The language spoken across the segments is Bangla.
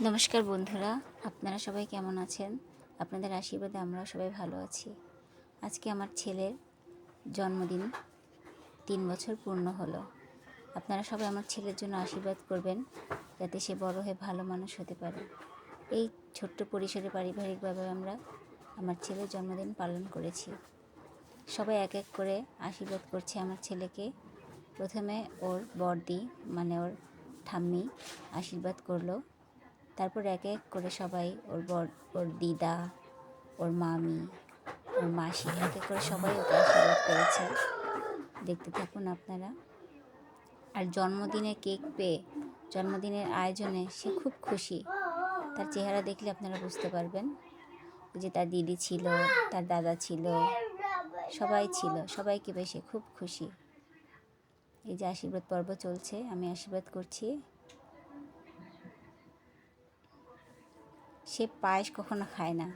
নমস্কার বন্ধুরা, আপনারা সবাই কেমন আছেন? আপনাদের আশীর্বাদে আমরা সবাই ভালো আছি। আজকে আমার ছেলের জন্মদিন, 3 বছর পূর্ণ হলো। আপনারা সবাই আমার ছেলের জন্য আশীর্বাদ করবেন, যাতে সে বড় হয়ে ভালো মানুষ হতে পারে। এই ছোট্ট পরিসরে পারিবারিকভাবে আমরা আমার ছেলের জন্মদিন পালন করেছি। সবাই এক এক করে আশীর্বাদ করছে আমার ছেলেকে। প্রথমে ওর বড়দি মানে ওর ঠাম্মি আশীর্বাদ করলো। তারপর এক এক করে সবাই ওর দিদা, ওর মামি, ওর মাসি এক এক করে সবাই ওকে আশীর্বাদ করেছে। দেখতে থাকুন আপনারা। আর জন্মদিনের কেক পেয়ে, জন্মদিনের আয়োজনে সে খুব খুশি। তার চেহারা দেখলে আপনারা বুঝতে পারবেন যে তার দিদি ছিল, তার দাদা ছিল, সবাই ছিল, সবাইকে পেয়ে সে খুব খুশি। এই যে আশীর্বাদ পর্ব চলছে, আমি আশীর্বাদ করছি। সে পায়েস কখনো খায় না,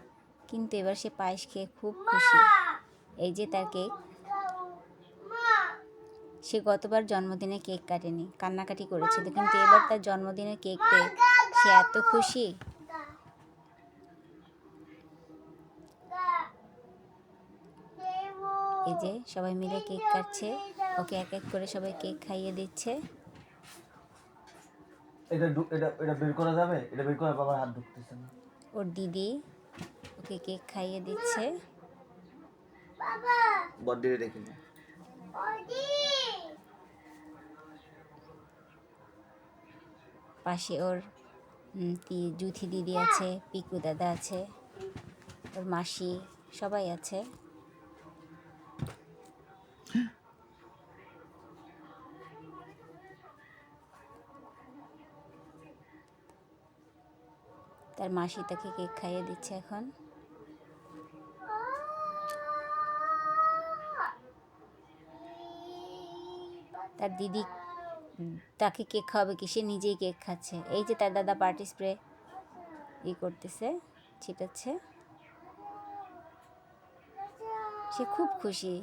কিন্তু এবার সে পায়েস খেয়ে খুব খুশি। এই যে তার কেক। সে গতবার জন্মদিনে কেক কাটেনি, কান্নাকাটি করেছিল, কিন্তু এবার তার জন্মদিনের কেক পেয়ে সে এত খুশি। এই যে সবাই মিলে কেক কাটছে, ওকে এক এক করে সবাই কেক খাইয়ে দিচ্ছে। এটা বের করা যাবে? এটা বের করা বাবার হাত ঢুকতেছে না। ওর দিদি ওকে কেক খাইয়ে দিচ্ছে। বড়দি দেখি না। পাশে ওর জুথি দিদি আছে, পিকু দাদা আছে, ওর মাসি, সবাই আছে। তার মাসি তাকে কেক খাইয়ে দিচ্ছে এখন। তার দিদি তাকে কেক খাওয়াবে কি, সে নিজেই কেক খাচ্ছে। এই যে তার দাদা পার্টি স্প্রে করতেছে, ছিটাচ্ছে। সে খুব খুশি।